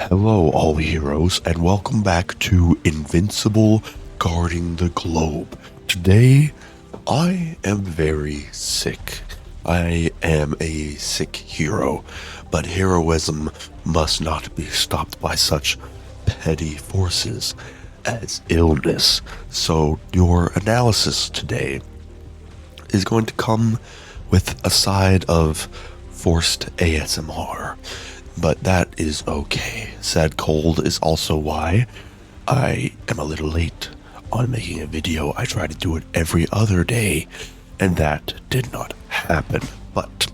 Hello, all heroes, and welcome back to Invincible Guarding the Globe. Today, I am very sick. I am a sick hero, but heroism must not be stopped by such petty forces as illness. So, your analysis today is going to come with a side of forced ASMR. But that is okay. Sad cold is also why I am a little late on making a video. I try to do it every other day, and that did not happen. But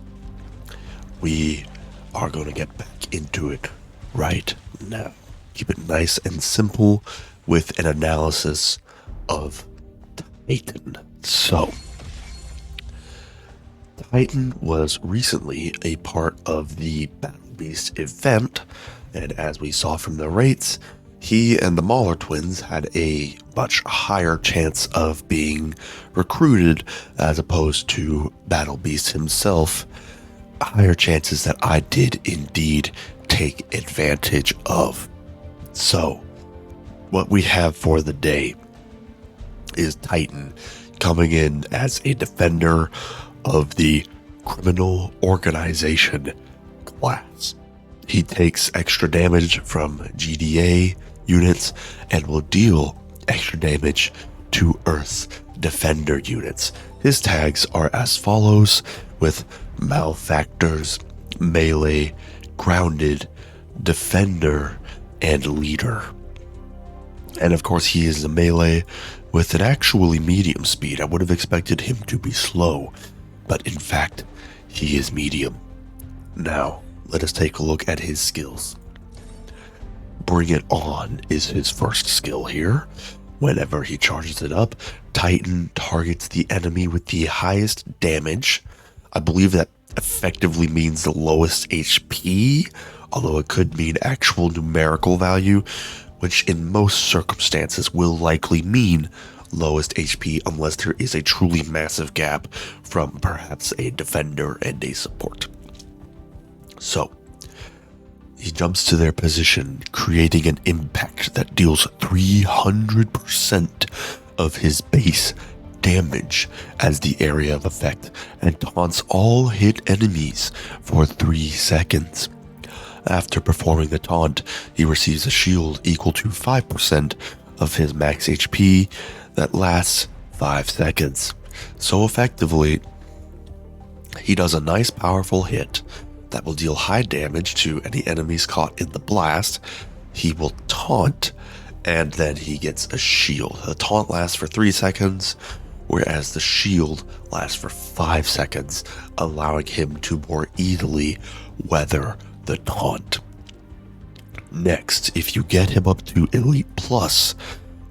we are going to get back into it right now. Keep it nice and simple with an analysis of Titan. So, Titan was recently a part of the Battle Beast event, and as we saw from the rates, he and the Mauler twins had a much higher chance of being recruited as opposed to Battle Beast himself. Higher chances that I did indeed take advantage of. So, what we have for the day is Titan coming in as a defender of the criminal organization class. He takes extra damage from GDA units and will deal extra damage to Earth's defender units. His tags are as follows, with malefactors, melee, grounded, defender, and leader. And of course he is a melee with an actually medium speed. I would have expected him to be slow, but in fact, he is medium. Now, let us take a look at his skills. Bring It On is his first skill here. Whenever he charges it up, Titan targets the enemy with the highest damage. I believe that effectively means the lowest HP, although it could mean actual numerical value, which in most circumstances will likely mean lowest HP unless there is a truly massive gap from perhaps a defender and a support. So, he jumps to their position, creating an impact that deals 300% of his base damage as the area of effect and taunts all hit enemies for 3 seconds. After performing the taunt, he receives a shield equal to 5% of his max HP that lasts 5 seconds. So effectively, he does a nice powerful hit that will deal high damage to any enemies caught in the blast. He will taunt, and then he gets a shield. The taunt lasts for 3 seconds, whereas the shield lasts for 5 seconds, allowing him to more easily weather the taunt. Next, if you get him up to Elite Plus,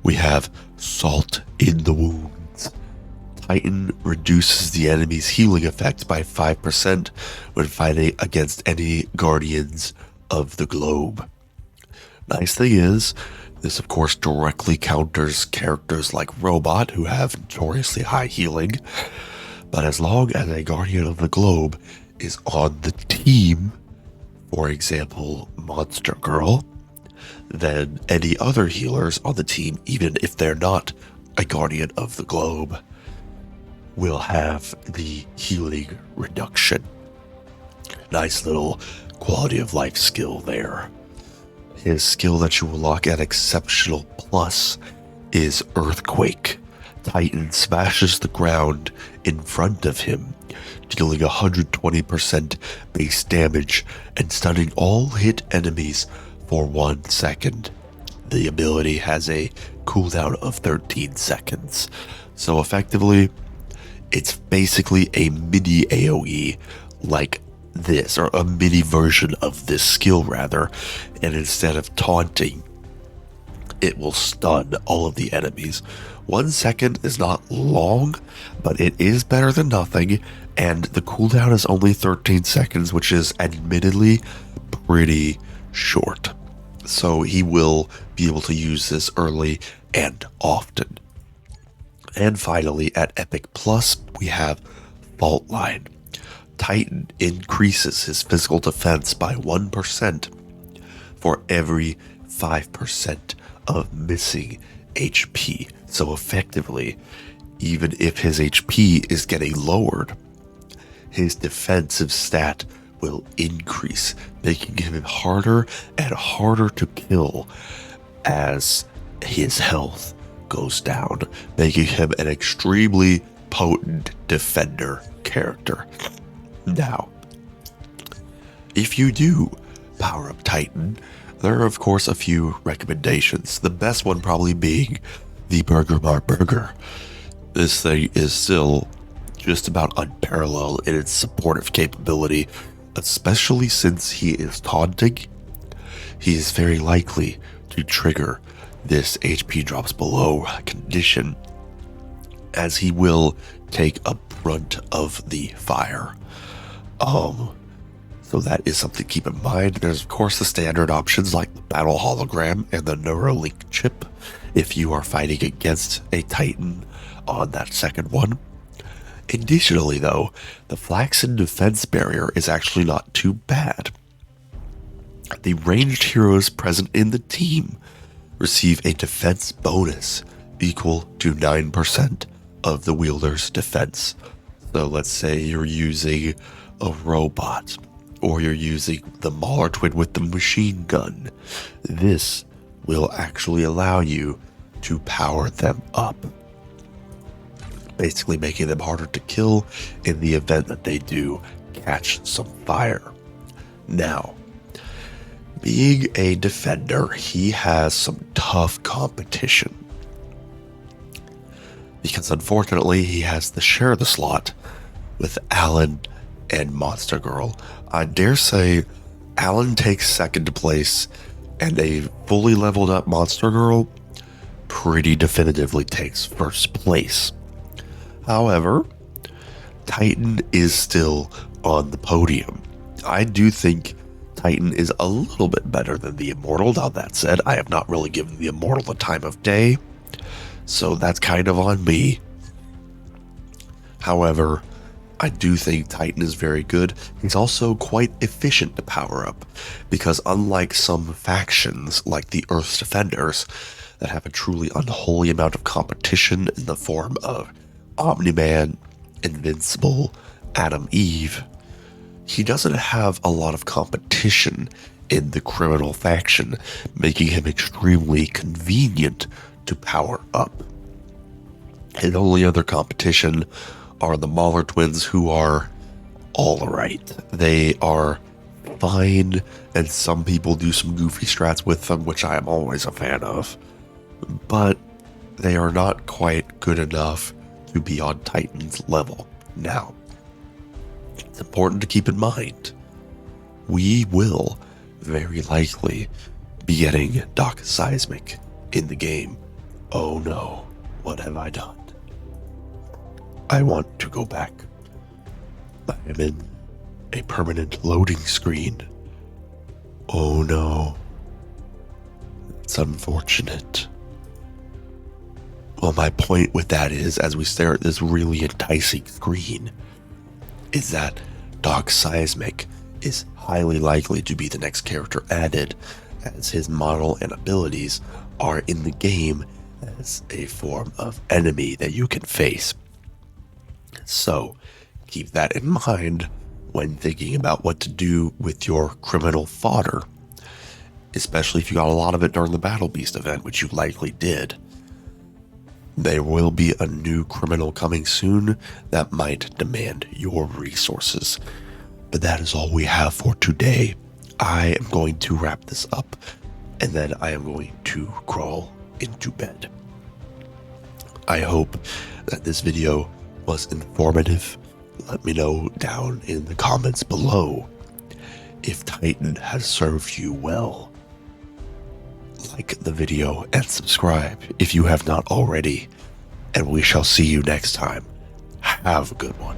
we have Salt in the Wounds. Titan reduces the enemy's healing effect by 5% when fighting against any Guardians of the Globe. Nice thing is, this of course directly counters characters like Robot, who have notoriously high healing, but as long as a Guardian of the Globe is on the team, for example, Monster Girl, then any other healers on the team, even if they're not a Guardian of the Globe, will have the healing reduction. Nice little quality of life skill there. His skill that you will lock at Exceptional Plus is Earthquake. Titan smashes the ground in front of him, dealing 120% base damage and stunning all hit enemies for 1 second. The ability has a cooldown of 13 seconds. So effectively, it's basically a mini AoE like this, or a mini version of this skill rather, and instead of taunting, it will stun all of the enemies. 1 second is not long, but it is better than nothing, and the cooldown is only 13 seconds, which is admittedly pretty short. So he will be able to use this early and often. And finally, at Epic Plus, we have Faultline. Titan increases his physical defense by 1% for every 5% of missing HP. So effectively, even if his HP is getting lowered, his defensive stat will increase, making him harder and harder to kill as his health goes down, making him an extremely potent defender character. Now, if you do power up Titan, there are of course a few recommendations. The best one probably being the Burger Bar Burger. This thing is still just about unparalleled in its supportive capability, especially since he is taunting. He is very likely to trigger this HP drops below condition, as he will take a brunt of the fire. So that is something to keep in mind. There's of course the standard options like the battle hologram and the Neuralink chip if you are fighting against a Titan on that second one. Additionally though, the Flaxen defense barrier is actually not too bad. The ranged heroes present in the team receive a defense bonus equal to 9% of the wielder's defense. So let's say you're using a robot, or you're using the Mauler Twin with the machine gun. This will actually allow you to power them up, basically making them harder to kill in the event that they do catch some fire. Now, being a defender, he has some tough competition, because unfortunately he has to share the slot with Alan and Monster Girl. I dare say Alan takes second place, and a fully leveled up Monster Girl pretty definitively takes first place. However, Titan is still on the podium. I do think Titan is a little bit better than the Immortal. Now that said, I have not really given the Immortal the time of day, so that's kind of on me. However, I do think Titan is very good. He's also quite efficient to power up, because unlike some factions like the Earth's Defenders that have a truly unholy amount of competition in the form of Omni-Man, Invincible, Adam Eve, he doesn't have a lot of competition in the criminal faction, making him extremely convenient to power up. And only other competition are the Mauler twins, who are alright. They are fine, and some people do some goofy strats with them, which I am always a fan of, but they are not quite good enough to be on Titan's level. Now, it's important to keep in mind, we will very likely be getting Doc Seismic in the game. Oh no, what have I done? I want to go back. I am in a permanent loading screen. Oh no. It's unfortunate. Well, my point with that is, as we stare at this really enticing screen, is that Doc Seismic is highly likely to be the next character added, as his model and abilities are in the game as a form of enemy that you can face. So, keep that in mind when thinking about what to do with your criminal fodder, especially if you got a lot of it during the Battle Beast event, which you likely did. There will be a new criminal coming soon that might demand your resources. But that is all we have for today. I am going to wrap this up, and then I am going to crawl into bed. I hope that this video was informative. Let me know down in the comments below if Titan has served you well. Like the video and subscribe if you have not already, and we shall see you next time. Have a good one.